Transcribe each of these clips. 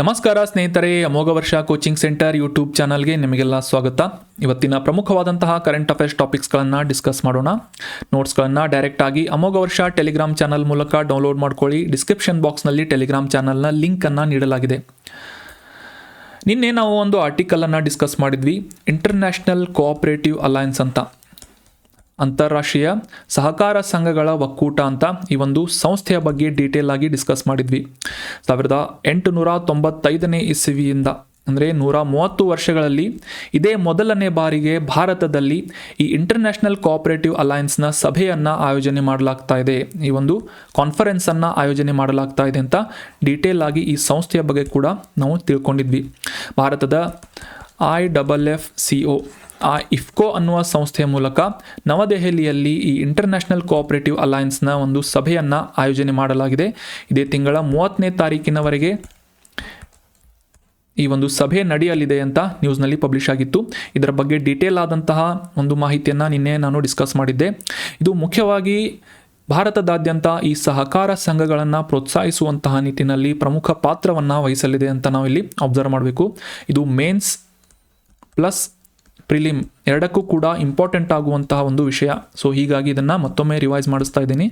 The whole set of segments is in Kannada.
ನಮಸ್ಕಾರ ಸ್ನೇಹಿತರೆ, ಅಮೋಘ ವರ್ಷ ಕೋಚಿಂಗ್ ಸೆಂಟರ್ ಯೂಟ್ಯೂಬ್ ಚಾನಲ್ಗೆ ನಿಮಗೆಲ್ಲ ಸ್ವಾಗತ. ಇವತ್ತಿನ ಪ್ರಮುಖವಾದಂತಹ ಕರೆಂಟ್ ಅಫೇರ್ಸ್ ಟಾಪಿಕ್ಸ್ಗಳನ್ನು ಡಿಸ್ಕಸ್ ಮಾಡೋಣ. ನೋಟ್ಸ್ಗಳನ್ನು ಡೈರೆಕ್ಟ್ ಆಗಿ ಅಮೋಘ ವರ್ಷ ಟೆಲಿಗ್ರಾಮ್ ಚಾನಲ್ ಮೂಲಕ ಡೌನ್ಲೋಡ್ ಮಾಡ್ಕೊಳ್ಳಿ. ಡಿಸ್ಕ್ರಿಪ್ಷನ್ ಬಾಕ್ಸ್ನಲ್ಲಿ ಟೆಲಿಗ್ರಾಮ್ ಚಾನಲ್ನ ಲಿಂಕನ್ನು ನೀಡಲಾಗಿದೆ. ನಿನ್ನೆ ನಾವು ಒಂದು ಆರ್ಟಿಕಲನ್ನು ಡಿಸ್ಕಸ್ ಮಾಡಿದ್ವಿ, ಇಂಟರ್ನ್ಯಾಷನಲ್ ಕೋಆಪರೇಟಿವ್ ಅಲಯನ್ಸ್ ಅಂತ, ಅಂತಾರಾಷ್ಟ್ರೀಯ ಸಹಕಾರ ಸಂಘಗಳ ಒಕ್ಕೂಟ ಅಂತ ಈ ಒಂದು ಸಂಸ್ಥೆಯ ಬಗ್ಗೆ ಡೀಟೇಲ್ ಆಗಿ ಡಿಸ್ಕಸ್ ಮಾಡಿದ್ವಿ. 1895ನೇ ಇಸವಿಯಿಂದ ಅಂದರೆ 130 ವರ್ಷಗಳಲ್ಲಿ ಇದೇ ಮೊದಲನೇ ಬಾರಿಗೆ ಭಾರತದಲ್ಲಿ ಈ ಇಂಟರ್ನ್ಯಾಷನಲ್ ಕೋಆಪರೇಟಿವ್ ಅಲಯನ್ಸ್ನ ಸಭೆಯನ್ನು ಆಯೋಜನೆ ಮಾಡಲಾಗ್ತಾ ಇದೆ, ಈ ಒಂದು ಕಾನ್ಫರೆನ್ಸನ್ನು ಆಯೋಜನೆ ಮಾಡಲಾಗ್ತಾ ಇದೆ ಅಂತ ಡೀಟೇಲ್ ಆಗಿ ಈ ಸಂಸ್ಥೆಯ ಬಗ್ಗೆ ಕೂಡ ನಾವು ತಿಳ್ಕೊಂಡಿದ್ವಿ. ಭಾರತದ IFFCO ಇಫ್ಕೋ ಅನ್ನುವ ಸಂಸ್ಥೆಯ ಮೂಲಕ ನವದೆಹಲಿಯಲ್ಲಿ ಈ ಇಂಟರ್ನ್ಯಾಷನಲ್ ಕೋಆಪರೇಟಿವ್ ಅಲಯನ್ಸ್ನ ಒಂದು ಸಭೆಯನ್ನು ಆಯೋಜನೆ ಮಾಡಲಾಗಿದೆ. ಇದೇ ತಿಂಗಳ 30ನೇ ತಾರೀಕಿನವರೆಗೆ ಈ ಒಂದು ಸಭೆ ನಡೆಯಲಿದೆ ಅಂತ ನ್ಯೂಸ್ನಲ್ಲಿ ಪಬ್ಲಿಷ್ ಆಗಿತ್ತು. ಇದರ ಬಗ್ಗೆ ಡೀಟೇಲ್ ಆದಂತಹ ಒಂದು ಮಾಹಿತಿಯನ್ನು ನಿನ್ನೆ ನಾನು ಡಿಸ್ಕಸ್ ಮಾಡಿದ್ದೆ. ಇದು ಮುಖ್ಯವಾಗಿ ಭಾರತದಾದ್ಯಂತ ಈ ಸಹಕಾರ ಸಂಘಗಳನ್ನು ಪ್ರೋತ್ಸಾಹಿಸುವಂತಹ ನಿಟ್ಟಿನಲ್ಲಿ ಪ್ರಮುಖ ಪಾತ್ರವನ್ನು ವಹಿಸಲಿದೆ ಅಂತ ನಾವಿಲ್ಲಿ ಅಬ್ಸರ್ವ್ ಮಾಡಬೇಕು. ಇದು ಮೇನ್ಸ್ ಪ್ಲಸ್ ಪ್ರಿಲಿಮ್ ಎರಡಕ್ಕೂ ಕೂಡ ಇಂಪಾರ್ಟೆಂಟ್ ಆಗುವಂತಹ ಒಂದು ವಿಷಯ. ಸೊ ಹೀಗಾಗಿ ಇದನ್ನು ಮತ್ತೊಮ್ಮೆ ರಿವೈಸ್ ಮಾಡಿಸ್ತಾ ಇದ್ದೀನಿ.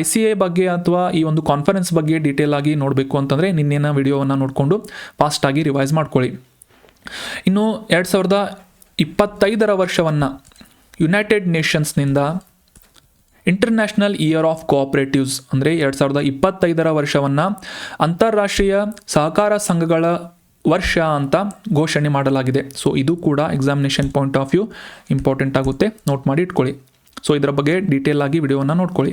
ICA ಬಗ್ಗೆ ಅಥವಾ ಈ ಒಂದು ಕಾನ್ಫರೆನ್ಸ್ ಬಗ್ಗೆ ಡೀಟೇಲ್ ಆಗಿ ನೋಡಬೇಕು ಅಂತಂದರೆ ನಿನ್ನೆನ ವಿಡಿಯೋವನ್ನು ನೋಡಿಕೊಂಡು ಫಾಸ್ಟಾಗಿ ರಿವೈಸ್ ಮಾಡ್ಕೊಳ್ಳಿ. ಇನ್ನು 2025 ವರ್ಷವನ್ನು ಯುನೈಟೆಡ್ ನೇಷನ್ಸ್ನಿಂದ ಇಂಟರ್ನ್ಯಾಷನಲ್ ಇಯರ್ ಆಫ್ ಕೋಆಪರೇಟಿವ್ಸ್ ಅಂದರೆ 2025 ವರ್ಷವನ್ನು ಅಂತಾರಾಷ್ಟ್ರೀಯ ಸಹಕಾರ ಸಂಘಗಳ ವರ್ಷ ಅಂತ ಘೋಷಣೆ ಮಾಡಲಾಗಿದೆ. ಸೊ ಇದು ಕೂಡ examination point of view important ಆಗುತ್ತೆ, ನೋಟ್ ಮಾಡಿ ಇಟ್ಕೊಳ್ಳಿ. ಸೊ ಇದರ ಬಗ್ಗೆ ಡೀಟೇಲ್ ಆಗಿ ವಿಡಿಯೋವನ್ನು ನೋಡ್ಕೊಳ್ಳಿ.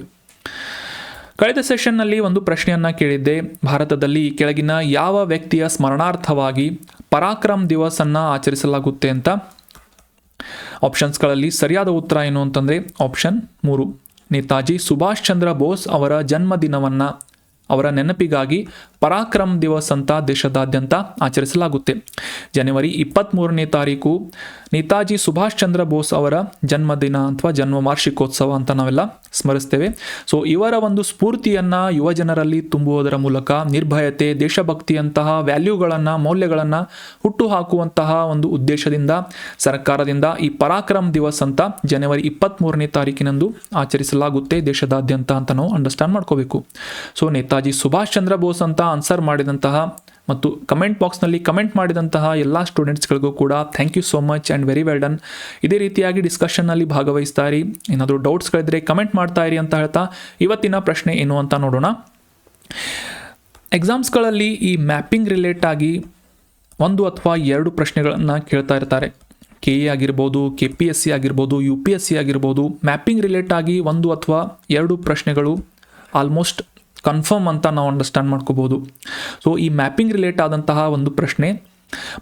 ಕಳೆದ ಸೆಷನ್ನಲ್ಲಿ ಒಂದು ಪ್ರಶ್ನೆಯನ್ನು ಕೇಳಿದ್ದೆ, ಭಾರತದಲ್ಲಿ ಈ ಕೆಳಗಿನ ಯಾವ ವ್ಯಕ್ತಿಯ ಸ್ಮರಣಾರ್ಥವಾಗಿ ಪರಾಕ್ರಮ್ ದಿವಸನ್ನು ಆಚರಿಸಲಾಗುತ್ತೆ ಅಂತ. ಆಪ್ಷನ್ಸ್ಗಳಲ್ಲಿ ಸರಿಯಾದ ಉತ್ತರ ಏನು ಅಂತಂದರೆ ಆಪ್ಷನ್ 3, ನೇತಾಜಿ ಸುಭಾಷ್ ಚಂದ್ರ ಬೋಸ್ ಅವರ ಜನ್ಮದಿನವನ್ನು ಅವರ ನೆನಪಿಗಾಗಿ ಪರಾಕ್ರಮ್ ದಿವಸ್ ಅಂತ ದೇಶದಾದ್ಯಂತ ಆಚರಿಸಲಾಗುತ್ತೆ. ಜನವರಿ 23ನೇ ತಾರೀಕು ನೇತಾಜಿ ಸುಭಾಷ್ ಚಂದ್ರ ಬೋಸ್ ಅವರ ಜನ್ಮದಿನ ಅಥವಾ ಜನ್ಮ ವಾರ್ಷಿಕೋತ್ಸವ ಅಂತ ನಾವೆಲ್ಲ ಸ್ಮರಿಸ್ತೇವೆ. ಸೊ ಇವರ ಒಂದು ಸ್ಫೂರ್ತಿಯನ್ನು ಯುವ ಜನರಲ್ಲಿ ತುಂಬುವುದರ ಮೂಲಕ ನಿರ್ಭಯತೆ, ದೇಶಭಕ್ತಿಯಂತಹ ವ್ಯಾಲ್ಯೂಗಳನ್ನು, ಮೌಲ್ಯಗಳನ್ನು ಹುಟ್ಟುಹಾಕುವಂತಹ ಒಂದು ಉದ್ದೇಶದಿಂದ ಸರ್ಕಾರದಿಂದ ಈ ಪರಾಕ್ರಮ್ ದಿವಸ್ ಅಂತ ಜನವರಿ 23ನೇ ತಾರೀಕಿನಂದು ಆಚರಿಸಲಾಗುತ್ತೆ ದೇಶದಾದ್ಯಂತ ಅಂತ ನಾವು ಅಂಡರ್ಸ್ಟ್ಯಾಂಡ್ ಮಾಡ್ಕೋಬೇಕು. ಸೊ ನೇತಾಜಿ ಸುಭಾಷ್ ಚಂದ್ರ ಬೋಸ್ ಅಂತ ಆನ್ಸರ್ ಮಾಡಿದಂತಹ ಮತ್ತು ಕಮೆಂಟ್ ಬಾಕ್ಸ್ನಲ್ಲಿ ಕಮೆಂಟ್ ಮಾಡಿದಂತಹ ಎಲ್ಲ ಸ್ಟೂಡೆಂಟ್ಸ್ಗಳಿಗೂ ಕೂಡ thank you so much and very well done. ಇದೇ ರೀತಿಯಾಗಿ ಡಿಸ್ಕಷನ್ನಲ್ಲಿ ಭಾಗವಹಿಸ್ತಾ ಇರಿ. ಏನಾದರೂ ಡೌಟ್ಸ್ಗಳಿದ್ರೆ ಕಮೆಂಟ್ ಮಾಡ್ತಾ ಇರಿ ಅಂತ ಹೇಳ್ತಾ ಇವತ್ತಿನ ಪ್ರಶ್ನೆ ಏನು ಅಂತ ನೋಡೋಣ. ಎಕ್ಸಾಮ್ಸ್ಗಳಲ್ಲಿ ಈ ಮ್ಯಾಪಿಂಗ್ ರಿಲೇಟ್ ಆಗಿ 1 ಅಥವಾ 2 ಪ್ರಶ್ನೆಗಳನ್ನು ಕೇಳ್ತಾ ಇರ್ತಾರೆ. KE ಆಗಿರ್ಬೋದು, KPSC ಆಗಿರ್ಬೋದು, UPSC ಆಗಿರ್ಬೋದು. ಮ್ಯಾಪಿಂಗ್ ರಿಲೇಟ್ ಆಗಿ 1 ಅಥವಾ 2 ಪ್ರಶ್ನೆಗಳು ಆಲ್ಮೋಸ್ಟ್ ಕನ್ಫರ್ಮ್ ಅಂತ ನಾವು ಅಂಡರ್ಸ್ಟ್ಯಾಂಡ್ ಮಾಡ್ಕೋಬೋದು. ಸೊ ಈ ಮ್ಯಾಪಿಂಗ್ ರಿಲೇಟ್ ಆದಂತಹ ಒಂದು ಪ್ರಶ್ನೆ,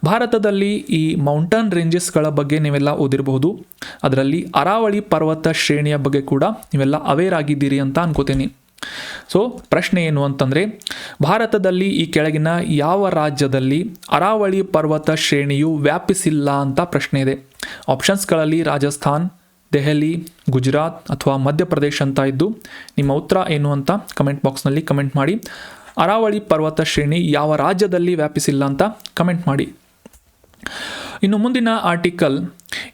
ಭಾರತದಲ್ಲಿ ಈ ಮೌಂಟನ್ ರೇಂಜಸ್ಗಳ ಬಗ್ಗೆ ನೀವೆಲ್ಲ ಓದಿರಬಹುದು. ಅದರಲ್ಲಿ ಅರಾವಳಿ ಪರ್ವತ ಶ್ರೇಣಿಯ ಬಗ್ಗೆ ಕೂಡ ನೀವೆಲ್ಲ ಅವೇರ್ ಆಗಿದ್ದೀರಿ ಅಂತ ಅನ್ಕೋತೀನಿ. ಸೊ ಪ್ರಶ್ನೆ ಏನು ಅಂತಂದರೆ, ಭಾರತದಲ್ಲಿ ಈ ಕೆಳಗಿನ ಯಾವ ರಾಜ್ಯದಲ್ಲಿ ಅರಾವಳಿ ಪರ್ವತ ಶ್ರೇಣಿಯು ವ್ಯಾಪಿಸಿಲ್ಲ ಅಂತ ಪ್ರಶ್ನೆ ಇದೆ. ಆಪ್ಷನ್ಸ್ಗಳಲ್ಲಿ ರಾಜಸ್ಥಾನ್, ದೆಹಲಿ, ಗುಜರಾತ್ ಅಥವಾ ಮಧ್ಯಪ್ರದೇಶ ಅಂತ ಇದ್ದು ನಿಮ್ಮ ಉತ್ತರ ಏನು ಅಂತ ಕಮೆಂಟ್ ಬಾಕ್ಸ್ನಲ್ಲಿ ಕಮೆಂಟ್ ಮಾಡಿ. ಅರಾವಳಿ ಪರ್ವತ ಶ್ರೇಣಿ ಯಾವ ರಾಜ್ಯದಲ್ಲಿ ವ್ಯಾಪಿಸಿಲ್ಲ ಅಂತ ಕಮೆಂಟ್ ಮಾಡಿ. ಇನ್ನು ಮುಂದಿನ ಆರ್ಟಿಕಲ್,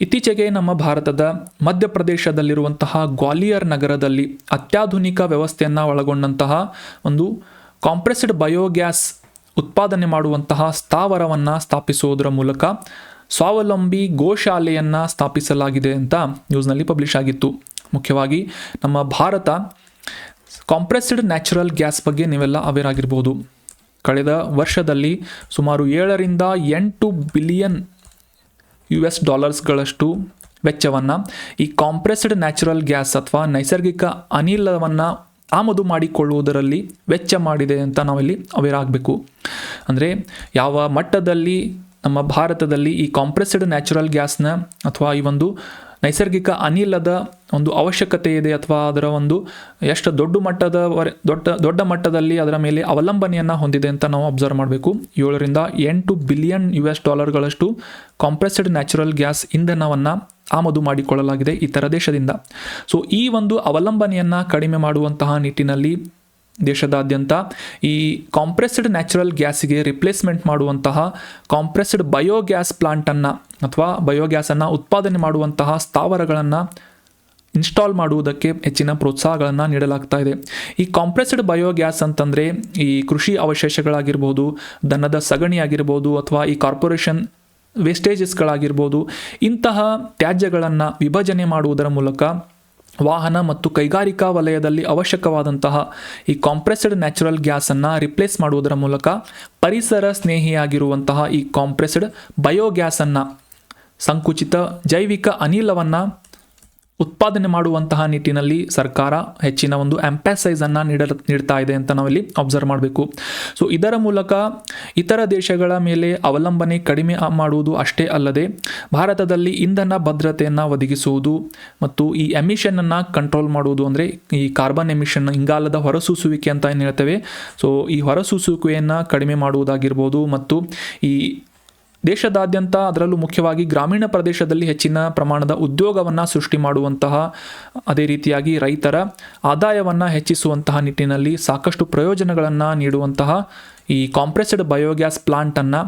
ಇತ್ತೀಚೆಗೆ ನಮ್ಮ ಭಾರತದ ಮಧ್ಯಪ್ರದೇಶದಲ್ಲಿರುವಂತಹ ಗ್ವಾಲಿಯರ್ ನಗರದಲ್ಲಿ ಅತ್ಯಾಧುನಿಕ ವ್ಯವಸ್ಥೆಯನ್ನು ಒಳಗೊಂಡಂತಹ ಒಂದು ಕಾಂಪ್ರೆಸ್ಡ್ ಬಯೋಗ್ಯಾಸ್ ಉತ್ಪಾದನೆ ಮಾಡುವಂತಹ ಸ್ಥಾವರವನ್ನು ಸ್ಥಾಪಿಸುವುದರ ಮೂಲಕ ಸ್ವಾವಲಂಬಿ ಗೋಶಾಲೆಯನ್ನು ಸ್ಥಾಪಿಸಲಾಗಿದೆ ಅಂತ ನ್ಯೂಸ್ನಲ್ಲಿ ಪಬ್ಲಿಷ್ ಆಗಿತ್ತು. ಮುಖ್ಯವಾಗಿ ನಮ್ಮ ಭಾರತ ಕಾಂಪ್ರೆಸ್ಡ್ ನ್ಯಾಚುರಲ್ ಗ್ಯಾಸ್ ಬಗ್ಗೆ ನೀವೆಲ್ಲ ಅವೇರ್ ಆಗಿರ್ಬೋದು. ಕಳೆದ ವರ್ಷದಲ್ಲಿ ಸುಮಾರು 7ರಿಂದ 8 ಬಿಲಿಯನ್ US$ ವೆಚ್ಚವನ್ನು ಈ ಕಾಂಪ್ರೆಸ್ಡ್ ನ್ಯಾಚುರಲ್ ಗ್ಯಾಸ್ ಅಥವಾ ನೈಸರ್ಗಿಕ ಅನಿಲವನ್ನು ಆಮದು ಮಾಡಿಕೊಳ್ಳುವುದರಲ್ಲಿ ವೆಚ್ಚ ಮಾಡಿದೆ ಅಂತ ನಾವಿಲ್ಲಿ ಅವೇರ್ ಆಗಬೇಕು. ಅಂದರೆ ಯಾವ ಮಟ್ಟದಲ್ಲಿ ನಮ್ಮ ಭಾರತದಲ್ಲಿ ಈ ಕಾಂಪ್ರೆಸ್ಡ್ ನ್ಯಾಚುರಲ್ ಗ್ಯಾಸ್ನ ಅಥವಾ ಈ ಒಂದು ನೈಸರ್ಗಿಕ ಅನಿಲದ ಒಂದು ಅವಶ್ಯಕತೆ ಇದೆ ಅಥವಾ ಅದರ ಒಂದು ಎಷ್ಟು ದೊಡ್ಡ ಮಟ್ಟದಲ್ಲಿ ಅದರ ಮೇಲೆ ಅವಲಂಬನೆಯನ್ನು ಹೊಂದಿದೆ ಅಂತ ನಾವು ಅಬ್ಸರ್ವ್ ಮಾಡಬೇಕು. 7ರಿಂದ 8 billion US$ compressed natural gas ಇಂಧನವನ್ನು ಆಮದು ಮಾಡಿಕೊಳ್ಳಲಾಗಿದೆ ಇತರ ದೇಶದಿಂದ. ಸೊ ಈ ಒಂದು ಅವಲಂಬನೆಯನ್ನು ಕಡಿಮೆ ಮಾಡುವಂತಹ ನಿಟ್ಟಿನಲ್ಲಿ ದೇಶದಾದ್ಯಂತ ಈ ಕಾಂಪ್ರೆಸ್ಡ್ ನ್ಯಾಚುರಲ್ ಗ್ಯಾಸಿಗೆ ರಿಪ್ಲೇಸ್ಮೆಂಟ್ ಮಾಡುವಂತಹ ಕಾಂಪ್ರೆಸ್ಡ್ ಬಯೋಗ್ಯಾಸ್ ಪ್ಲಾಂಟನ್ನು ಅಥವಾ ಬಯೋಗ್ಯಾಸನ್ನು ಉತ್ಪಾದನೆ ಮಾಡುವಂತಹ ಸ್ಥಾವರಗಳನ್ನು ಇನ್ಸ್ಟಾಲ್ ಮಾಡುವುದಕ್ಕೆ ಹೆಚ್ಚಿನ ಪ್ರೋತ್ಸಾಹಗಳನ್ನು ನೀಡಲಾಗ್ತಾ ಇದೆ. ಈ ಕಾಂಪ್ರೆಸ್ಡ್ ಬಯೋಗ್ಯಾಸ್ ಅಂತಂದರೆ ಈ ಕೃಷಿ ಅವಶೇಷಗಳಾಗಿರ್ಬೋದು, ದನದ ಸಗಣಿ ಆಗಿರ್ಬೋದು, ಅಥವಾ ಈ ಕಾರ್ಪೊರೇಷನ್ ವೇಸ್ಟೇಜಸ್ಗಳಾಗಿರ್ಬೋದು, ಇಂತಹ ತ್ಯಾಜ್ಯಗಳನ್ನು ವಿಭಜನೆ ಮಾಡುವುದರ ಮೂಲಕ ವಾಹನ ಮತ್ತು ಕೈಗಾರಿಕಾ ವಲಯದಲ್ಲಿ ಅವಶ್ಯಕವಾದಂತಹ ಈ ಕಾಂಪ್ರೆಸ್ಡ್ ನ್ಯಾಚುರಲ್ ಗ್ಯಾಸನ್ನು ರಿಪ್ಲೇಸ್ ಮಾಡುವುದರ ಮೂಲಕ ಪರಿಸರ ಸ್ನೇಹಿಯಾಗಿರುವಂತಹ ಈ ಕಾಂಪ್ರೆಸ್ಡ್ ಬಯೋಗ್ಯಾಸನ್ನು, ಸಂಕುಚಿತ ಜೈವಿಕ ಅನಿಲವನ್ನು ಉತ್ಪಾದನೆ ಮಾಡುವಂತಹ ನಿಟ್ಟಿನಲ್ಲಿ ಸರ್ಕಾರ ಹೆಚ್ಚಿನ ಒಂದು ಎಂಪ್ಯಾಸೈಸನ್ನು ನೀಡ್ತಾ ಇದೆ ಅಂತ ನಾವಿಲ್ಲಿ ಅಬ್ಸರ್ವ್ ಮಾಡಬೇಕು. ಸೊ ಇದರ ಮೂಲಕ ಇತರ ದೇಶಗಳ ಮೇಲೆ ಅವಲಂಬನೆ ಕಡಿಮೆ ಮಾಡುವುದು ಅಷ್ಟೇ ಅಲ್ಲದೆ ಭಾರತದಲ್ಲಿ ಇಂಧನ ಭದ್ರತೆಯನ್ನು ಒದಗಿಸುವುದು ಮತ್ತು ಈ ಎಮಿಷನನ್ನು ಕಂಟ್ರೋಲ್ ಮಾಡುವುದು, ಅಂದರೆ ಈ ಕಾರ್ಬನ್ ಎಮಿಷನ್, ಇಂಗಾಲದ ಹೊರಸೂಸುವಿಕೆ ಅಂತ ಏನು ಹೇಳ್ತೇವೆ, ಸೊ ಈ ಹೊರಸೂಸುವಿಕೆಯನ್ನು ಕಡಿಮೆ ಮಾಡುವುದಾಗಿರ್ಬೋದು ಮತ್ತು ಈ ದೇಶದಾದ್ಯಂತ ಅದರಲ್ಲೂ ಮುಖ್ಯವಾಗಿ ಗ್ರಾಮೀಣ ಪ್ರದೇಶದಲ್ಲಿ ಹೆಚ್ಚಿನ ಪ್ರಮಾಣದ ಉದ್ಯೋಗವನ್ನು ಸೃಷ್ಟಿ ಮಾಡುವಂತಹ, ಅದೇ ರೀತಿಯಾಗಿ ರೈತರ ಆದಾಯವನ್ನು ಹೆಚ್ಚಿಸುವಂತಹ ನಿಟ್ಟಿನಲ್ಲಿ ಸಾಕಷ್ಟು ಪ್ರಯೋಜನಗಳನ್ನು ನೀಡುವಂತಹ ಈ ಕಾಂಪ್ರೆಸ್ಡ್ ಬಯೋಗ್ಯಾಸ್ ಪ್ಲಾಂಟನ್ನು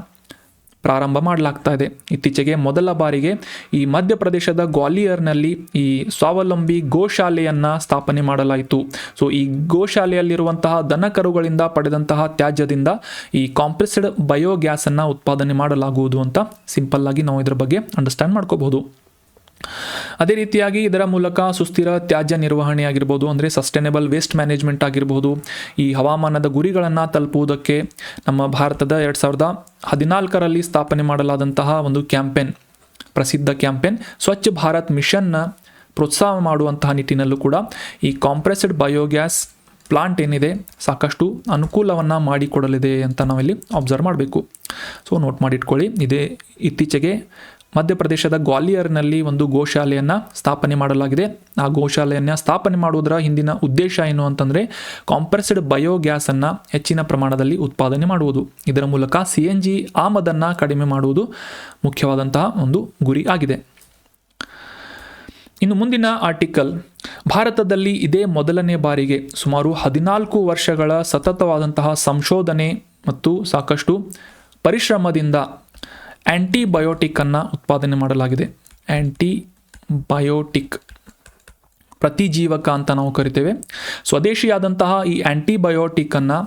ಪ್ರಾರಂಭ ಮಾಡಲಾಗ್ತಾ ಇದೆ. ಇತ್ತೀಚೆಗೆ ಮೊದಲ ಬಾರಿಗೆ ಈ ಮಧ್ಯಪ್ರದೇಶದ ಗ್ವಾಲಿಯರ್ನಲ್ಲಿ ಈ ಸ್ವಾವಲಂಬಿ ಗೋಶಾಲೆಯನ್ನು ಸ್ಥಾಪನೆ ಮಾಡಲಾಯಿತು. ಸೊ ಈ ಗೋಶಾಲೆಯಲ್ಲಿರುವಂತಹ ದನಕರುಗಳಿಂದ ಪಡೆದಂತಹ ತ್ಯಾಜ್ಯದಿಂದ ಈ ಕಾಂಪ್ರೆಸ್ಡ್ ಬಯೋಗ್ಯಾಸನ್ನು ಉತ್ಪಾದನೆ ಮಾಡಲಾಗುವುದು ಅಂತ ಸಿಂಪಲ್ ಆಗಿ ನಾವು ಇದರ ಬಗ್ಗೆ ಅಂಡರ್ಸ್ಟ್ಯಾಂಡ್ ಮಾಡ್ಕೋಬಹುದು. ಅದೇ ರೀತಿಯಾಗಿ ಇದರ ಮೂಲಕ ಸುಸ್ಥಿರ ತ್ಯಾಜ್ಯ ನಿರ್ವಹಣೆ ಆಗಿರ್ಬೋದು, ಅಂದರೆ ಸಸ್ಟೈನೇಬಲ್ ವೇಸ್ಟ್ ಮ್ಯಾನೇಜ್ಮೆಂಟ್ ಆಗಿರ್ಬೋದು, ಈ ಹವಾಮಾನದ ಗುರಿಗಳನ್ನು ತಲುಪುವುದಕ್ಕೆ ನಮ್ಮ ಭಾರತದ 2014ರಲ್ಲಿ ಸ್ಥಾಪನೆ ಮಾಡಲಾದಂತಹ ಒಂದು ಕ್ಯಾಂಪೇನ್, ಪ್ರಸಿದ್ಧ ಕ್ಯಾಂಪೇನ್ ಸ್ವಚ್ಛ ಭಾರತ್ ಮಿಷನ್ನ ಪ್ರೋತ್ಸಾಹ ಮಾಡುವಂತಹ ನಿಟ್ಟಿನಲ್ಲೂ ಕೂಡ ಈ ಕಾಂಪ್ರೆಸ್ಡ್ ಬಯೋಗ್ಯಾಸ್ ಪ್ಲಾಂಟ್ ಏನಿದೆ ಸಾಕಷ್ಟು ಅನುಕೂಲವನ್ನು ಮಾಡಿಕೊಡಲಿದೆ ಅಂತ ನಾವಿಲ್ಲಿ ಅಬ್ಸರ್ವ್ ಮಾಡಬೇಕು. ಸೊ ನೋಟ್ ಮಾಡಿಟ್ಕೊಳ್ಳಿ, ಇದೇ ಇತ್ತೀಚೆಗೆ ಮಧ್ಯಪ್ರದೇಶದ ಗ್ವಾಲಿಯರ್ನಲ್ಲಿ ಒಂದು ಗೋಶಾಲೆಯನ್ನು ಸ್ಥಾಪನೆ ಮಾಡಲಾಗಿದೆ. ಆ ಗೋಶಾಲೆಯನ್ನು ಸ್ಥಾಪನೆ ಮಾಡುವುದರ ಹಿಂದಿನ ಉದ್ದೇಶ ಏನು ಅಂತಂದರೆ ಕಾಂಪ್ರೆಸ್ಡ್ ಬಯೋಗ್ಯಾಸನ್ನು ಹೆಚ್ಚಿನ ಪ್ರಮಾಣದಲ್ಲಿ ಉತ್ಪಾದನೆ ಮಾಡುವುದು, ಇದರ ಮೂಲಕ CNG ಆಮದನ್ನು ಕಡಿಮೆ ಮಾಡುವುದು ಮುಖ್ಯವಾದಂತಹ ಒಂದು ಗುರಿ ಆಗಿದೆ. ಇನ್ನು ಮುಂದಿನ ಆರ್ಟಿಕಲ್, ಭಾರತದಲ್ಲಿ ಇದೇ ಮೊದಲನೇ ಬಾರಿಗೆ ಸುಮಾರು 14 ವರ್ಷಗಳ ಸತತವಾದಂತಹ ಸಂಶೋಧನೆ ಮತ್ತು ಸಾಕಷ್ಟು ಪರಿಶ್ರಮದಿಂದ ಆ್ಯಂಟಿಬಯೋಟಿಕ್ಕನ್ನು ಉತ್ಪಾದನೆ ಮಾಡಲಾಗಿದೆ. ಆ್ಯಂಟಿಬಯೋಟಿಕ್, ಪ್ರತಿಜೀವಕ ಅಂತ ನಾವು ಕರಿತೇವೆ. ಸ್ವದೇಶಿಯಾದಂತಹ ಈ ಆ್ಯಂಟಿಬಯೋಟಿಕ್ಕನ್ನು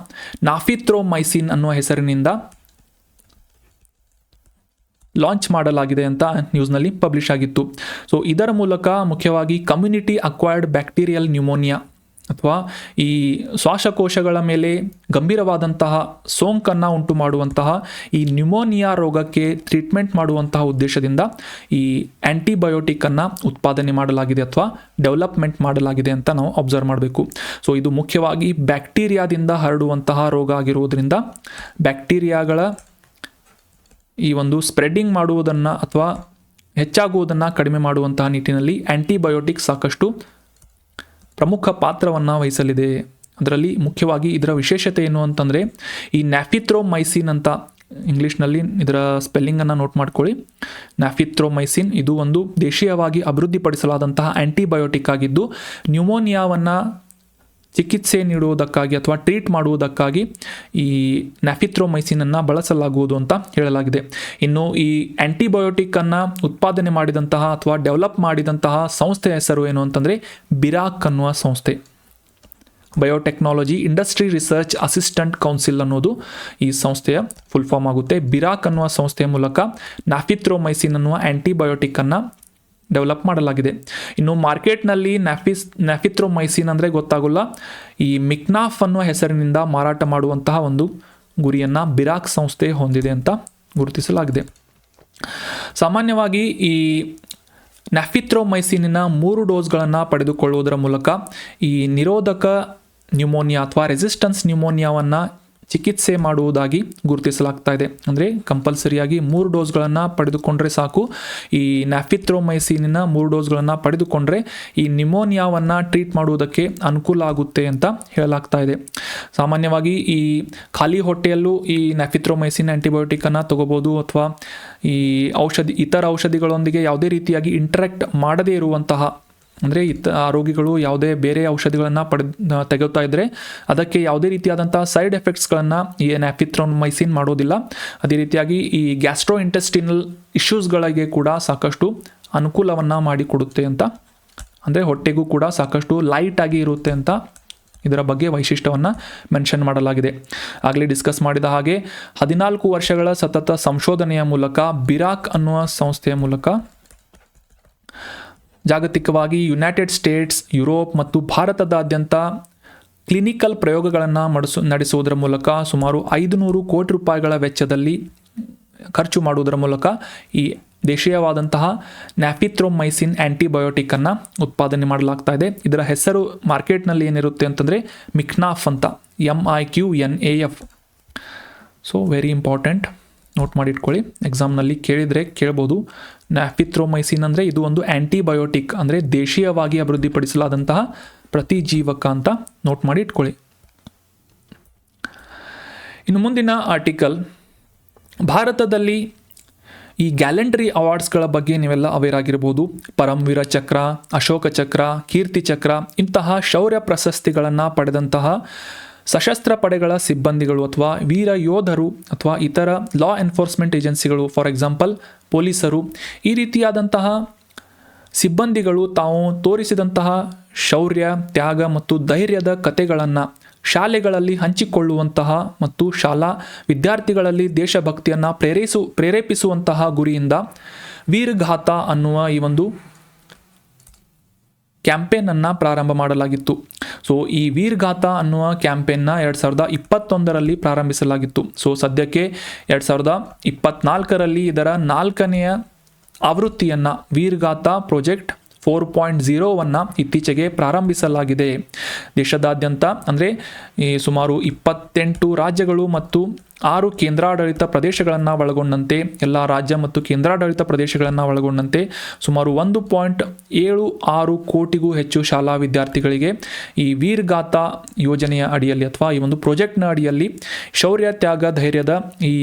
ನಾಫಿಥ್ರೋಮೈಸಿನ್ ಅನ್ನುವ ಹೆಸರಿನಿಂದ ಲಾಂಚ್ ಮಾಡಲಾಗಿದೆ ಅಂತ ನ್ಯೂಸ್ನಲ್ಲಿ ಪಬ್ಲಿಷ್ ಆಗಿತ್ತು. ಸೊ ಇದರ ಮೂಲಕ ಮುಖ್ಯವಾಗಿ ಕಮ್ಯುನಿಟಿ ಅಕ್ವೈರ್ಡ್ ಬ್ಯಾಕ್ಟೀರಿಯಲ್ ನ್ಯೂಮೋನಿಯಾ ಅಥವಾ ಈ ಶ್ವಾಸಕೋಶಗಳ ಮೇಲೆ ಗಂಭೀರವಾದಂತಹ ಸೋಂಕನ್ನು ಉಂಟು ಮಾಡುವಂತಹ ಈ ನ್ಯೂಮೋನಿಯಾ ರೋಗಕ್ಕೆ ಟ್ರೀಟ್ಮೆಂಟ್ ಮಾಡುವಂತಹ ಉದ್ದೇಶದಿಂದ ಈ ಆ್ಯಂಟಿಬಯೋಟಿಕ್ಕನ್ನು ಉತ್ಪಾದನೆ ಮಾಡಲಾಗಿದೆ ಅಥವಾ ಡೆವಲಪ್ಮೆಂಟ್ ಮಾಡಲಾಗಿದೆ ಅಂತ ನಾವು ಅಬ್ಸರ್ವ್ ಮಾಡಬೇಕು. ಸೊ ಇದು ಮುಖ್ಯವಾಗಿ ಬ್ಯಾಕ್ಟೀರಿಯಾದಿಂದ ಹರಡುವಂತಹ ರೋಗ ಆಗಿರುವುದರಿಂದ ಬ್ಯಾಕ್ಟೀರಿಯಾಗಳ ಈ ಒಂದು ಸ್ಪ್ರೆಡ್ಡಿಂಗ್ ಮಾಡುವುದನ್ನು ಅಥವಾ ಹೆಚ್ಚಾಗುವುದನ್ನು ಕಡಿಮೆ ಮಾಡುವಂತಹ ನಿಟ್ಟಿನಲ್ಲಿ ಆ್ಯಂಟಿಬಯೋಟಿಕ್ ಸಾಕಷ್ಟು ಪ್ರಮುಖ ಪಾತ್ರವನ್ನು ವಹಿಸಲಿದೆ. ಅದರಲ್ಲಿ ಮುಖ್ಯವಾಗಿ ಇದರ ವಿಶೇಷತೆ ಏನು ಅಂತಂದರೆ ಈ ನ್ಯಾಫಿಥ್ರೋಮೈಸಿನ್ ಅಂತ ಇಂಗ್ಲೀಷ್ನಲ್ಲಿ ಇದರ ಸ್ಪೆಲ್ಲಿಂಗನ್ನು ನೋಟ್ ಮಾಡ್ಕೊಳ್ಳಿ. ನ್ಯಾಫಿಥ್ರೋಮೈಸಿನ್ ಇದು ಒಂದು ದೇಶೀಯವಾಗಿ ಅಭಿವೃದ್ಧಿಪಡಿಸಲಾದಂತಹ ಆ್ಯಂಟಿಬಯೋಟಿಕ್ ಆಗಿದ್ದು ನ್ಯೂಮೋನಿಯಾವನ್ನು ಚಿಕಿತ್ಸೆ ನೀಡುವುದಕ್ಕಾಗಿ ಅಥವಾ ಟ್ರೀಟ್ ಮಾಡುವುದಕ್ಕಾಗಿ ಈ ನ್ಯಾಫಿಥ್ರೋಮೈಸಿನನ್ನು ಬಳಸಲಾಗುವುದು ಅಂತ ಹೇಳಲಾಗಿದೆ. ಇನ್ನು ಈ ಆ್ಯಂಟಿಬಯೋಟಿಕ್ಕನ್ನು ಉತ್ಪಾದನೆ ಮಾಡಿದಂತಹ ಅಥವಾ ಡೆವಲಪ್ ಮಾಡಿದಂತಹ ಸಂಸ್ಥೆಯ ಹೆಸರು ಏನು ಅಂತಂದರೆ ಬಿರಾಕ್ ಅನ್ನುವ ಸಂಸ್ಥೆ. Biotechnology industry research assistant council ಅನ್ನೋದು ಈ ಸಂಸ್ಥೆಯ ಫುಲ್ ಫಾರ್ಮ್ ಆಗುತ್ತೆ. ಬಿರಾಕ್ ಅನ್ನುವ ಸಂಸ್ಥೆಯ ಮೂಲಕ ನ್ಯಾಫಿಥ್ರೋಮೈಸಿನ್ ಅನ್ನುವ ಆ್ಯಂಟಿಬಯೋಟಿಕ್ಕನ್ನು ಡೆವಲಪ್ ಮಾಡಲಾಗಿದೆ. ಇನ್ನು ಮಾರ್ಕೆಟ್ನಲ್ಲಿ ನ್ಯಾಫಿಥ್ರೋಮೈಸಿನ್ ಅಂದರೆ ಗೊತ್ತಾಗೋಲ್ಲ, ಈ ಮಿಕ್ನಾಫ್ ಅನ್ನುವ ಹೆಸರಿನಿಂದ ಮಾರಾಟ ಮಾಡುವಂತಹ ಒಂದು ಗುರಿಯನ್ನು ಬಿರಾಕ್ ಸಂಸ್ಥೆ ಹೊಂದಿದೆ ಅಂತ ಗುರುತಿಸಲಾಗಿದೆ. ಸಾಮಾನ್ಯವಾಗಿ ಈ ನ್ಯಾಫಿಥ್ರೋಮೈಸಿನಿನ 3 ಡೋಸ್ಗಳನ್ನು ಪಡೆದುಕೊಳ್ಳುವುದರ ಮೂಲಕ ಈ ನಿರೋಧಕ ನ್ಯೂಮೋನಿಯಾ ಅಥವಾ ರೆಸಿಸ್ಟೆನ್ಸ್ ನ್ಯೂಮೋನಿಯಾವನ್ನು ಚಿಕಿತ್ಸೆ ಮಾಡುವುದಾಗಿ ಗುರುತಿಸಲಾಗ್ತಾ ಇದೆ. ಅಂದರೆ ಕಂಪಲ್ಸರಿಯಾಗಿ 3 ಡೋಸ್ಗಳನ್ನು ಪಡೆದುಕೊಂಡ್ರೆ ಸಾಕು. ಈ ನ್ಯಾಫಿಥ್ರೋಮೈಸಿನಿನ 3 ಡೋಸ್ಗಳನ್ನು ಪಡೆದುಕೊಂಡ್ರೆ ಈ ನ್ಯೂಮೋನಿಯಾವನ್ನು ಟ್ರೀಟ್ ಮಾಡುವುದಕ್ಕೆ ಅನುಕೂಲ ಆಗುತ್ತೆ ಅಂತ ಹೇಳಲಾಗ್ತಾ ಇದೆ. ಸಾಮಾನ್ಯವಾಗಿ ಈ ಖಾಲಿ ಹೊಟ್ಟೆಯಲ್ಲೂ ಈ ನ್ಯಾಫಿಥ್ರೋಮೈಸಿನ್ ಆ್ಯಂಟಿಬಯೋಟಿಕ್ಕನ್ನು ತಗೋಬೋದು ಅಥವಾ ಈ ಇತರ ಔಷಧಿಗಳೊಂದಿಗೆ ಯಾವುದೇ ರೀತಿಯಾಗಿ ಇಂಟರಾಕ್ಟ್ ಮಾಡದೇ ಇರುವಂತಹ ಅಂದರೆ ರೋಗಿಗಳು ಯಾವುದೇ ಬೇರೆ ಔಷಧಿಗಳನ್ನು ತೆಗೆದುತ್ತಾ ಇದ್ದರೆ ಅದಕ್ಕೆ ಯಾವುದೇ ರೀತಿಯಾದಂಥ ಸೈಡ್ ಎಫೆಕ್ಟ್ಸ್ಗಳನ್ನು ಈ ನ್ಯಾಫಿಥ್ರೋಮೈಸಿನ್ ಮಾಡೋದಿಲ್ಲ. ಅದೇ ರೀತಿಯಾಗಿ ಈ ಗ್ಯಾಸ್ಟ್ರೋ ಇಂಟೆಸ್ಟಿನಲ್ ಇಶ್ಯೂಸ್ಗಳಿಗೆ ಕೂಡ ಸಾಕಷ್ಟು ಅನುಕೂಲವನ್ನು ಮಾಡಿಕೊಡುತ್ತೆ ಅಂತ, ಅಂದರೆ ಹೊಟ್ಟೆಗೂ ಕೂಡ ಸಾಕಷ್ಟು ಲೈಟಾಗಿ ಇರುತ್ತೆ ಅಂತ ಇದರ ಬಗ್ಗೆ ವೈಶಿಷ್ಟ್ಯವನ್ನು ಮೆನ್ಷನ್ ಮಾಡಲಾಗಿದೆ. ಆಗಲೇ ಡಿಸ್ಕಸ್ ಮಾಡಿದ ಹಾಗೆ 14 ವರ್ಷಗಳ ಸತತ ಸಂಶೋಧನೆಯ ಮೂಲಕ ಬಿರಾಕ್ ಅನ್ನುವ ಸಂಸ್ಥೆಯ ಮೂಲಕ ಜಾಗತಿಕವಾಗಿ ಯುನೈಟೆಡ್ ಸ್ಟೇಟ್ಸ್, ಯುರೋಪ್ ಮತ್ತು ಭಾರತದಾದ್ಯಂತ ಕ್ಲಿನಿಕಲ್ ಪ್ರಯೋಗಗಳನ್ನು ನಡೆಸುವುದರ ಮೂಲಕ ಸುಮಾರು 500 ಕೋಟಿ ರೂಪಾಯಿಗಳ ವೆಚ್ಚದಲ್ಲಿ ಖರ್ಚು ಮಾಡುವುದರ ಮೂಲಕ ಈ ದೇಶೀಯವಾದಂತಹ ನ್ಯಾಫಿಥ್ರೋಮೈಸಿನ್ ಆ್ಯಂಟಿಬಯೋಟಿಕ್ಕನ್ನು ಉತ್ಪಾದನೆ ಮಾಡಲಾಗ್ತಾ ಇದೆ. ಇದರ ಹೆಸರು ಮಾರ್ಕೆಟ್ನಲ್ಲಿ ಏನಿರುತ್ತೆ ಅಂತಂದರೆ ಮಿಕ್ನಾಫ್ ಅಂತ, MIQNAF. So very important, note ಮಾಡಿ ಇಟ್ಕೊಳ್ಳಿ. ಎಕ್ಸಾಮ್ನಲ್ಲಿ ಕೇಳ್ಬೋದು. ನ್ಯಾಫಿಥ್ರೋಮೈಸಿನ್ ಅಂದರೆ ಇದು ಒಂದು ಆ್ಯಂಟಿಬಯೋಟಿಕ್, ಅಂದರೆ ದೇಶೀಯವಾಗಿ ಅಭಿವೃದ್ಧಿಪಡಿಸಲಾದಂತಹ ಪ್ರತಿಜೀವಕ ಅಂತ ನೋಟ್ ಮಾಡಿ ಇಟ್ಕೊಳ್ಳಿ. ಇನ್ನು ಮುಂದಿನ ಆರ್ಟಿಕಲ್, ಭಾರತದಲ್ಲಿ ಈ ಗ್ಯಾಲೆಂಟ್ರಿ ಅವಾರ್ಡ್ಸ್ಗಳ ಬಗ್ಗೆ ನೀವೆಲ್ಲ ಅವೇರ್ ಆಗಿರ್ಬೋದು. ಪರಮವೀರ ಚಕ್ರ, ಅಶೋಕ ಚಕ್ರ, ಕೀರ್ತಿ ಚಕ್ರ ಇಂತಹ ಶೌರ್ಯ ಪ್ರಶಸ್ತಿಗಳನ್ನು ಪಡೆದಂತಹ ಸಶಸ್ತ್ರ ಪಡೆಗಳ ಸಿಬ್ಬಂದಿಗಳು ಅಥವಾ ವೀರ ಯೋಧರು ಅಥವಾ ಇತರ ಲಾ ಎನ್ಫೋರ್ಸ್ಮೆಂಟ್ ಏಜೆನ್ಸಿಗಳು, ಫಾರ್ ಎಕ್ಸಾಂಪಲ್ ಪೊಲೀಸರು, ಈ ರೀತಿಯಾದಂತಹ ಸಿಬ್ಬಂದಿಗಳು ತಾವು ತೋರಿಸಿದಂತಹ ಶೌರ್ಯ, ತ್ಯಾಗ ಮತ್ತು ಧೈರ್ಯದ ಕಥೆಗಳನ್ನು ಶಾಲೆಗಳಲ್ಲಿ ಹಂಚಿಕೊಳ್ಳುವಂತಹ ಮತ್ತು ಶಾಲಾ ವಿದ್ಯಾರ್ಥಿಗಳಲ್ಲಿ ದೇಶಭಕ್ತಿಯನ್ನು ಪ್ರೇರೇಪಿಸುವಂತಹ ಗುರಿಯಿಂದ ವೀರಗಾಥಾ ಅನ್ನುವ ಈ ಒಂದು ಕ್ಯಾಂಪೇನನ್ನು ಪ್ರಾರಂಭ ಮಾಡಲಾಗಿತ್ತು. ಸೊ ಈ ವೀರಗಾಥಾ ಅನ್ನುವ ಕ್ಯಾಂಪೇನ್ನ 2021ರಲ್ಲಿ ಪ್ರಾರಂಭಿಸಲಾಗಿತ್ತು. ಸೊ ಸದ್ಯಕ್ಕೆ 2024ರಲ್ಲಿ ಇದರ 4ನೆಯ ಆವೃತ್ತಿಯನ್ನು ವೀರಗಾಥಾ ಪ್ರಾಜೆಕ್ಟ್ 4.0ವನ್ನು ಇತ್ತೀಚೆಗೆ ಪ್ರಾರಂಭಿಸಲಾಗಿದೆ. ದೇಶದಾದ್ಯಂತ ಅಂದರೆ ಈ ಸುಮಾರು 28 ರಾಜ್ಯಗಳು ಮತ್ತು 6 ಕೇಂದ್ರಾಡಳಿತ ಪ್ರದೇಶಗಳನ್ನು ಒಳಗೊಂಡಂತೆ, ಎಲ್ಲ ರಾಜ್ಯ ಮತ್ತು ಕೇಂದ್ರಾಡಳಿತ ಪ್ರದೇಶಗಳನ್ನು ಒಳಗೊಂಡಂತೆ ಸುಮಾರು 1.76 ಕೋಟಿಗೂ ಹೆಚ್ಚು ಶಾಲಾ ವಿದ್ಯಾರ್ಥಿಗಳಿಗೆ ಈ ವೀರಗಾಥಾ ಯೋಜನೆಯ ಅಡಿಯಲ್ಲಿ ಅಥವಾ ಈ ಒಂದು ಪ್ರಾಜೆಕ್ಟ್ನ ಅಡಿಯಲ್ಲಿ ಶೌರ್ಯ, ತ್ಯಾಗ, ಧೈರ್ಯದ ಈ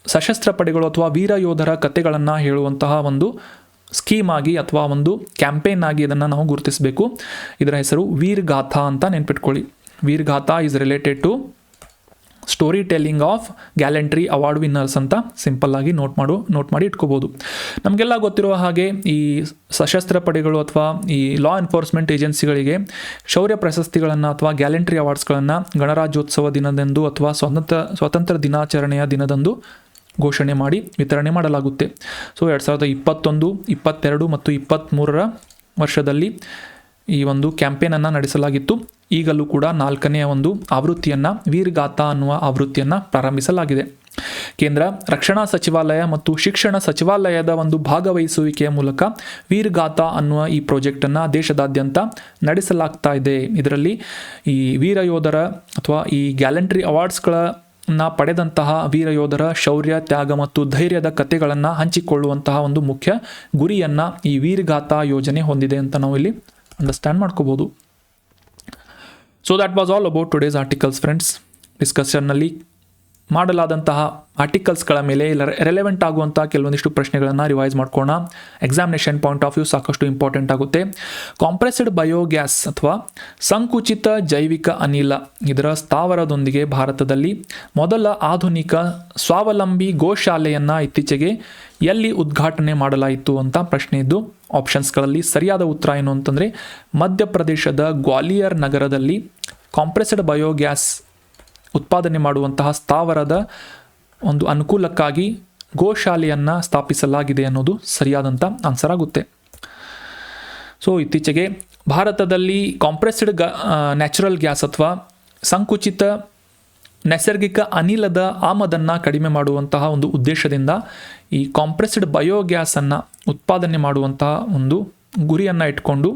ಸಶಸ್ತ್ರ ಪಡೆಗಳು ಅಥವಾ ವೀರ ಯೋಧರ ಕಥೆಗಳನ್ನು ಹೇಳುವಂತಹ ಒಂದು ಸ್ಕೀಮ್ ಆಗಿ ಅಥವಾ ಒಂದು ಕ್ಯಾಂಪೇನ್ ಆಗಿ ಇದನ್ನು ನಾವು ಗುರುತಿಸಬೇಕು. ಇದರ ಹೆಸರು ವೀರಗಾಥಾ ಅಂತ ನೆನ್ಪಿಟ್ಕೊಳ್ಳಿ. Veeragatha is related to story telling of gallantry award winners ಅಂತ ಸಿಂಪಲ್ ಆಗಿ ನೋಟ್ ಮಾಡಿ ಇಟ್ಕೋಬೋದು. ನಮಗೆಲ್ಲ ಗೊತ್ತಿರುವ ಹಾಗೆ ಈ ಸಶಸ್ತ್ರ ಪಡೆಗಳು ಅಥವಾ ಈ ಲಾ ಎನ್ಫೋರ್ಸ್ಮೆಂಟ್ ಏಜೆನ್ಸಿಗಳಿಗೆ ಶೌರ್ಯ ಪ್ರಶಸ್ತಿಗಳನ್ನು ಅಥವಾ ಗ್ಯಾಲೆಂಟ್ರಿ ಅವಾರ್ಡ್ಸ್ಗಳನ್ನು ಗಣರಾಜ್ಯೋತ್ಸವ ದಿನದಂದು ಅಥವಾ ಸ್ವಾತಂತ್ರ್ಯ ದಿನಾಚರಣೆಯ ದಿನದಂದು ಘೋಷಣೆ ಮಾಡಿ ವಿತರಣೆ ಮಾಡಲಾಗುತ್ತೆ. ಸೊ 2021, 22 ಮತ್ತು 23ರ ವರ್ಷದಲ್ಲಿ ಈ ಒಂದು ಕ್ಯಾಂಪೇನನ್ನು ನಡೆಸಲಾಗಿತ್ತು. ಈಗಲೂ ಕೂಡ 4ನೆಯ ಒಂದು ಆವೃತ್ತಿಯನ್ನು ವೀರಗಾಥಾ ಅನ್ನುವ ಆವೃತ್ತಿಯನ್ನು ಪ್ರಾರಂಭಿಸಲಾಗಿದೆ. ಕೇಂದ್ರ ರಕ್ಷಣಾ ಸಚಿವಾಲಯ ಮತ್ತು ಶಿಕ್ಷಣ ಸಚಿವಾಲಯದ ಒಂದು ಭಾಗವಹಿಸುವಿಕೆಯ ಮೂಲಕ ವೀರಗಾಥಾ ಅನ್ನುವ ಈ ಪ್ರಾಜೆಕ್ಟನ್ನು ದೇಶದಾದ್ಯಂತ ನಡೆಸಲಾಗ್ತಾ ಇದೆ. ಇದರಲ್ಲಿ ಈ ವೀರ ಯೋಧರ ಅಥವಾ ಈ ಗ್ಯಾಲೆಂಟ್ರಿ ಅವಾರ್ಡ್ಸ್ಗಳ ಪಡೆದಂತಹ ವೀರ ಯೋಧರ ಶೌರ್ಯ, ತ್ಯಾಗ ಮತ್ತು ಧೈರ್ಯದ ಕಥೆಗಳನ್ನು ಹಂಚಿಕೊಳ್ಳುವಂತಹ ಒಂದು ಮುಖ್ಯ ಗುರಿಯನ್ನು ಈ ವೀರಗಾಥಾ ಯೋಜನೆ ಹೊಂದಿದೆ ಅಂತ ನಾವು ಇಲ್ಲಿ ಅಂಡರ್ಸ್ಟ್ಯಾಂಡ್ ಮಾಡ್ಕೋಬೋದು. So that was all about today's articles friends. ಡಿಸ್ಕಷನ್ನಲ್ಲಿ ಮಾಡಲಾದಂತಹ ಆರ್ಟಿಕಲ್ಸ್ಗಳ ಮೇಲೆ ರೆಲೆವೆಂಟ್ ಆಗುವಂಥ ಕೆಲವೊಂದಿಷ್ಟು ಪ್ರಶ್ನೆಗಳನ್ನು ರಿವೈಸ್ ಮಾಡ್ಕೋಣ. ಎಕ್ಸಾಮಿನೇಷನ್ ಪಾಯಿಂಟ್ ಆಫ್ ವ್ಯೂ ಸಾಕಷ್ಟು ಇಂಪಾರ್ಟೆಂಟ್ ಆಗುತ್ತೆ. ಕಾಂಪ್ರೆಸ್ಡ್ ಬಯೋಗ್ಯಾಸ್ ಅಥವಾ ಸಂಕುಚಿತ ಜೈವಿಕ ಅನಿಲ ಇದರ ಸ್ಥಾವರದೊಂದಿಗೆ ಭಾರತದಲ್ಲಿ ಮೊದಲ ಆಧುನಿಕ ಸ್ವಾವಲಂಬಿ ಗೋಶಾಲೆಯನ್ನು ಇತ್ತೀಚೆಗೆ ಎಲ್ಲಿ ಉದ್ಘಾಟನೆ ಮಾಡಲಾಯಿತು ಅಂತ ಪ್ರಶ್ನೆ ಇದ್ದು, ಆಪ್ಷನ್ಸ್ಗಳಲ್ಲಿ ಸರಿಯಾದ ಉತ್ತರ ಏನು ಅಂತಂದರೆ ಮಧ್ಯಪ್ರದೇಶದ ಗ್ವಾಲಿಯರ್ ನಗರದಲ್ಲಿ ಕಾಂಪ್ರೆಸ್ಡ್ ಬಯೋಗ್ಯಾಸ್ ಉತ್ಪಾದನೆ ಮಾಡುವಂತಹ ಸ್ಥಾವರದ ಒಂದು ಅನುಕೂಲಕ್ಕಾಗಿ ಗೋಶಾಲೆಯನ್ನು ಸ್ಥಾಪಿಸಲಾಗಿದೆ ಅನ್ನೋದು ಸರಿಯಾದಂಥ ಆನ್ಸರ್ ಆಗುತ್ತೆ. ಸೊ ಇತ್ತೀಚೆಗೆ ಭಾರತದಲ್ಲಿ ಕಾಂಪ್ರೆಸ್ಡ್ ನ್ಯಾಚುರಲ್ ಗ್ಯಾಸ್ ಅಥವಾ ಸಂಕುಚಿತ ನೈಸರ್ಗಿಕ ಅನಿಲದ ಆಮದನ್ನು ಕಡಿಮೆ ಮಾಡುವಂತಹ ಒಂದು ಉದ್ದೇಶದಿಂದ ಈ ಕಾಂಪ್ರೆಸ್ಡ್ ಬಯೋಗ್ಯಾಸನ್ನು ಉತ್ಪಾದನೆ ಮಾಡುವಂತಹ ಒಂದು ಗುರಿಯನ್ನು ಇಟ್ಕೊಂಡು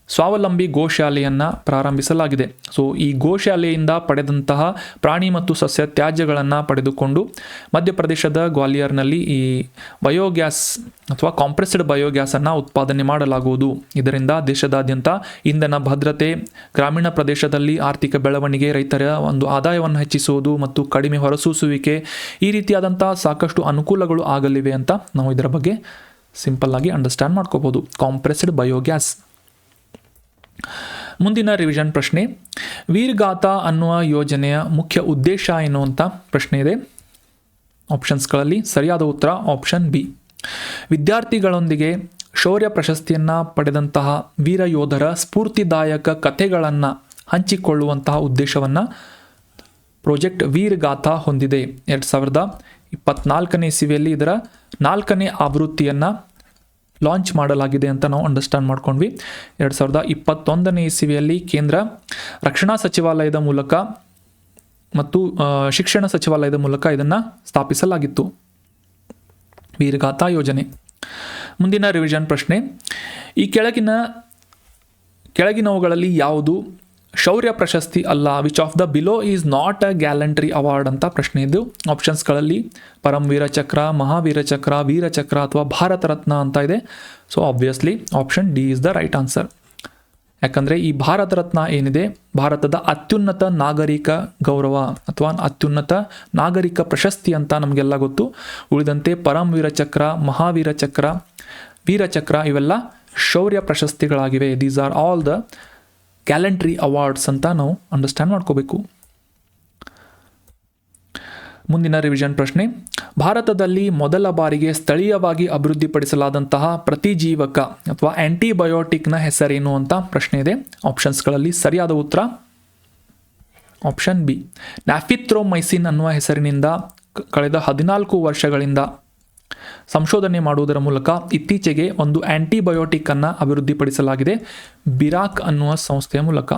ಸ್ವಾವಲಂಬಿ ಗೋಶಾಲೆಯನ್ನು ಪ್ರಾರಂಭಿಸಲಾಗಿದೆ. ಸೊ ಈ ಗೋಶಾಲೆಯಿಂದ ಪಡೆದಂತಹ ಪ್ರಾಣಿ ಮತ್ತು ಸಸ್ಯ ತ್ಯಾಜ್ಯಗಳನ್ನು ಪಡೆದುಕೊಂಡು ಮಧ್ಯಪ್ರದೇಶದ ಗ್ವಾಲಿಯರ್ನಲ್ಲಿ ಈ ಬಯೋಗ್ಯಾಸ್ ಅಥವಾ ಕಾಂಪ್ರೆಸ್ಡ್ ಬಯೋಗ್ಯಾಸನ್ನು ಉತ್ಪಾದನೆ ಮಾಡಲಾಗುವುದು. ಇದರಿಂದ ದೇಶದಾದ್ಯಂತ ಇಂಧನ ಭದ್ರತೆ, ಗ್ರಾಮೀಣ ಪ್ರದೇಶದಲ್ಲಿ ಆರ್ಥಿಕ ಬೆಳವಣಿಗೆ, ರೈತರ ಒಂದು ಆದಾಯವನ್ನು ಹೆಚ್ಚಿಸುವುದು ಮತ್ತು ಕಡಿಮೆ ಹೊರಸೂಸುವಿಕೆ, ಈ ರೀತಿಯಾದಂಥ ಸಾಕಷ್ಟು ಅನುಕೂಲಗಳು ಆಗಲಿವೆ ಅಂತ ನಾವು ಇದರ ಬಗ್ಗೆ ಸಿಂಪಲ್ ಆಗಿ ಅಂಡರ್ಸ್ಟ್ಯಾಂಡ್ ಮಾಡ್ಕೋಬೋದು. Compressed biogas. ಮುಂದಿನ ರಿವಿಷನ್ ಪ್ರಶ್ನೆ, ವೀರ್ಗಾಥಾ ಅನ್ನುವ ಯೋಜನೆಯ ಮುಖ್ಯ ಉದ್ದೇಶ ಏನು ಅಂತ ಪ್ರಶ್ನೆ ಇದೆ. ಆಪ್ಷನ್ಸ್ಗಳಲ್ಲಿ ಸರಿಯಾದ ಉತ್ತರ ಆಪ್ಷನ್ ಬಿ. ವಿದ್ಯಾರ್ಥಿಗಳೊಂದಿಗೆ ಶೌರ್ಯ ಪ್ರಶಸ್ತಿಯನ್ನು ಪಡೆದಂತಹ ವೀರ ಯೋಧರ ಸ್ಫೂರ್ತಿದಾಯಕ ಕಥೆಗಳನ್ನು ಹಂಚಿಕೊಳ್ಳುವಂತಹ ಉದ್ದೇಶವನ್ನು ಪ್ರಾಜೆಕ್ಟ್ ವೀರ್ಗಾಥಾ ಹೊಂದಿದೆ. 2024ನೇ ಇಸವಿಯಲ್ಲಿ ಇದರ 4ನೇ ಆವೃತ್ತಿಯನ್ನು ಲಾಂಚ್ ಮಾಡಲಾಗಿದೆ ಅಂತ ನಾವು ಅಂಡರ್ಸ್ಟ್ಯಾಂಡ್ ಮಾಡ್ಕೊಂಡ್ವಿ. 2021ನೇ ಇಸವಿಯಲ್ಲಿ ಕೇಂದ್ರ ರಕ್ಷಣಾ ಸಚಿವಾಲಯದ ಮೂಲಕ ಮತ್ತು ಶಿಕ್ಷಣ ಸಚಿವಾಲಯದ ಮೂಲಕ ಇದನ್ನು ಸ್ಥಾಪಿಸಲಾಗಿತ್ತು, ವೀರ್ಗಾಥಾ ಯೋಜನೆ. ಮುಂದಿನ ರಿವಿಷನ್ ಪ್ರಶ್ನೆ, ಈ ಕೆಳಗಿನವುಗಳಲ್ಲಿ ಯಾವುದು ಶೌರ್ಯ ಪ್ರಶಸ್ತಿ ಅಲ್ಲ? Which of the below is not a gallantry award ಅಂತ ಪ್ರಶ್ನೆ ಇದ್ದು, ಆಪ್ಷನ್ಸ್ಗಳಲ್ಲಿ ಪರಮವೀರ ಚಕ್ರ, ಮಹಾವೀರ ಚಕ್ರ, ವೀರಚಕ್ರ ಅಥವಾ ಭಾರತ ರತ್ನ ಅಂತ ಇದೆ. So obviously option D is the right answer. ಯಾಕಂದರೆ ಈ ಭಾರತ ರತ್ನ ಏನಿದೆ, ಭಾರತದ ಅತ್ಯುನ್ನತ ನಾಗರಿಕ ಗೌರವ ಅಥವಾ ಅತ್ಯುನ್ನತ ನಾಗರಿಕ ಪ್ರಶಸ್ತಿ ಅಂತ ನಮಗೆಲ್ಲ ಗೊತ್ತು. ಉಳಿದಂತೆ ಪರಮವೀರ ಚಕ್ರ, ಮಹಾವೀರ ಚಕ್ರ, ವೀರಚಕ್ರ ಇವೆಲ್ಲ ಶೌರ್ಯ ಪ್ರಶಸ್ತಿಗಳಾಗಿವೆ. These are all the gallantry awards ಅಂತ ನಾವು ಅಂಡರ್ಸ್ಟ್ಯಾಂಡ್ ಮಾಡ್ಕೋಬೇಕು. ಮುಂದಿನ ರಿವಿಷನ್ ಪ್ರಶ್ನೆ, ಭಾರತದಲ್ಲಿ ಮೊದಲ ಬಾರಿಗೆ ಸ್ಥಳೀಯವಾಗಿ ಅಭಿವೃದ್ಧಿಪಡಿಸಲಾದಂತಹ ಪ್ರತಿಜೀವಕ ಅಥವಾ ಆಂಟಿಬಯೋಟಿಕ್ನ ಹೆಸರೇನು ಅಂತ ಪ್ರಶ್ನೆ ಇದೆ. ಆಪ್ಷನ್ಸ್ಗಳಲ್ಲಿ ಸರಿಯಾದ ಉತ್ತರ ಆಪ್ಷನ್ ಬಿ. ನ್ಯಾಫಿಥ್ರೊಮೈಸಿನ್ ಅನ್ನುವ ಹೆಸರಿನಿಂದ ಕಳೆದ 14 ವರ್ಷಗಳಿಂದ ಸಂಶೋಧನೆ ಮಾಡುವುದರ ಮೂಲಕ ಇತ್ತೀಚೆಗೆ ಒಂದು ಆಂಟಿಬಯೋಟಿಕ್ ಅನ್ನು ಅಭಿವೃದ್ಧಿಪಡಿಸಲಾಗಿದೆ, ಬಿರಾಕ್ ಅನ್ನುವ ಸಂಸ್ಥೆಯ ಮೂಲಕ.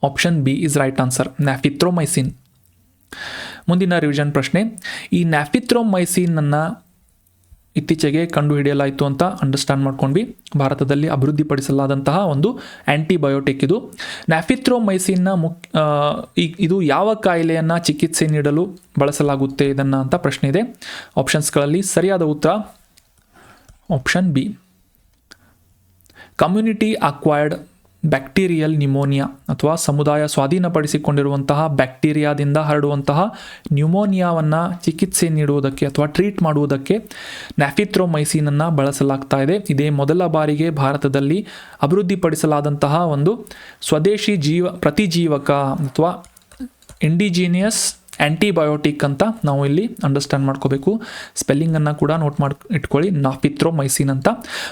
Option B is right answer, nafithromycin. ಮುಂದಿನ ರಿವಿಷನ್ ಪ್ರಶ್ನೆ, ಈ ನ್ಯಾಫಿಥ್ರೊಮೈಸಿನ್ ಅನ್ನು ಇತ್ತೀಚೆಗೆ ಕಂಡುಹಿಡಿಯಲಾಯಿತು ಅಂತ ಅಂಡರ್ಸ್ಟ್ಯಾಂಡ್ ಮಾಡ್ಕೊಂಡ್ವಿ. ಭಾರತದಲ್ಲಿ ಅಭಿವೃದ್ಧಿಪಡಿಸಲಾದಂತಹ ಒಂದು ಆಂಟಿಬಯೋಟಿಕ್ ಇದು. ನ್ಯಾಫಿಥ್ರೊಮೈಸಿನ್ನ ಇದು ಯಾವ ಕಾಯಿಲೆಯನ್ನು ಚಿಕಿತ್ಸೆ ನೀಡಲು ಬಳಸಲಾಗುತ್ತೆ ಇದನ್ನು ಅಂತ ಪ್ರಶ್ನೆ ಇದೆ. ಆಪ್ಷನ್ಸ್ಗಳಲ್ಲಿ ಸರಿಯಾದ ಉತ್ತರ option B. Community acquired bacterial pneumonia ಅಥವಾ ಸಮುದಾಯ ಸ್ವಾಧೀನಪಡಿಸಿಕೊಂಡಿರುವಂತಹ ಬ್ಯಾಕ್ಟೀರಿಯಾದಿಂದ ಹರಡುವಂತಹ ನ್ಯೂಮೋನಿಯಾವನ್ನು ಚಿಕಿತ್ಸೆ ನೀಡುವುದಕ್ಕೆ ಅಥವಾ ಟ್ರೀಟ್ ಮಾಡುವುದಕ್ಕೆ ನ್ಯಾಫಿಥ್ರೊಮೈಸಿನನ್ನು ಬಳಸಲಾಗ್ತಾ ಇದೆ. ಇದೇ ಮೊದಲ ಬಾರಿಗೆ ಭಾರತದಲ್ಲಿ ಅಭಿವೃದ್ಧಿಪಡಿಸಲಾದಂತಹ ಒಂದು ಸ್ವದೇಶಿ ಪ್ರತಿಜೀವಕ ಅಥವಾ ಇಂಡಿಜಿನಿಯಸ್ ಆಂಟಿಬಯೋಟಿಕ್ ಅಂತ ನಾವು ಇಲ್ಲಿ ಅಂಡರ್ಸ್ಟ್ಯಾಂಡ್ ಮಾಡ್ಕೋಬೇಕು. ಸ್ಪೆಲ್ಲಿಂಗನ್ನು ಕೂಡ ನೋಟ್ ಮಾಡಿ ಇಟ್ಕೊಳ್ಳಿ, ನ್ಯಾಫಿಥ್ರೊಮೈಸಿನ್ ಅಂತ.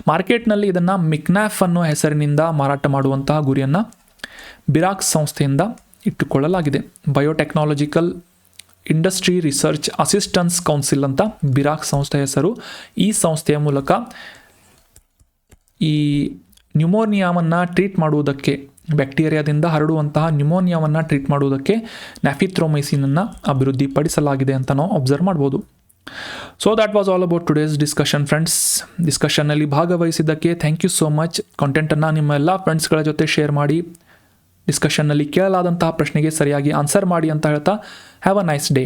ಮಾರ್ಕೆಟ್ನಲ್ಲಿ ಇದನ್ನು ಮಿಕ್ನಾಫ್ ಅನ್ನೋ ಹೆಸರಿನಿಂದ ಮಾರಾಟ ಮಾಡುವಂತಹ ಗುರಿಯನ್ನು ಬಿರಾಕ್ ಸಂಸ್ಥೆಯಿಂದ ಇಟ್ಟುಕೊಳ್ಳಲಾಗಿದೆ. ಬಯೋಟೆಕ್ನಾಲಜಿಕಲ್ ಇಂಡಸ್ಟ್ರಿ ರಿಸರ್ಚ್ ಅಸಿಸ್ಟೆನ್ಸ್ ಕೌನ್ಸಿಲ್ ಅಂತ ಬಿರಾಕ್ ಸಂಸ್ಥೆ ಹೆಸರು. ಈ ಸಂಸ್ಥೆಯ ಮೂಲಕ ಈ ನ್ಯೂಮೋನಿಯಾವನ್ನು ಟ್ರೀಟ್ ಮಾಡುವುದಕ್ಕೆ, ಬ್ಯಾಕ್ಟೀರಿಯಾದಿಂದ ಹರಡುವಂತಹ ನ್ಯೂಮೋನಿಯಾವನ್ನು ಟ್ರೀಟ್ ಮಾಡುವುದಕ್ಕೆ ನ್ಯಾಫಿಥ್ರೊಮೈಸಿನನ್ನು ಅಭಿವೃದ್ಧಿಪಡಿಸಲಾಗಿದೆ ಅಂತ ನಾವು ಅಬ್ಸರ್ವ್ ಮಾಡ್ಬೋದು. So that was all about today's discussion friends. ಡಿಸ್ಕಷನ್ನಲ್ಲಿ ಭಾಗವಹಿಸಿದ್ದಕ್ಕೆ ಥ್ಯಾಂಕ್ ಯು ಸೋ ಮಚ್. ಕಾಂಟೆಂಟನ್ನು ನಿಮ್ಮ ಎಲ್ಲ ಫ್ರೆಂಡ್ಸ್ಗಳ ಜೊತೆ ಶೇರ್ ಮಾಡಿ, ಡಿಸ್ಕಷನ್ನಲ್ಲಿ ಕೇಳಲಾದಂತಹ ಪ್ರಶ್ನೆಗೆ ಸರಿಯಾಗಿ ಆನ್ಸರ್ ಮಾಡಿ ಅಂತ ಹೇಳ್ತಾ ಹ್ಯಾವ್ ಅ ನೈಸ್ ಡೇ.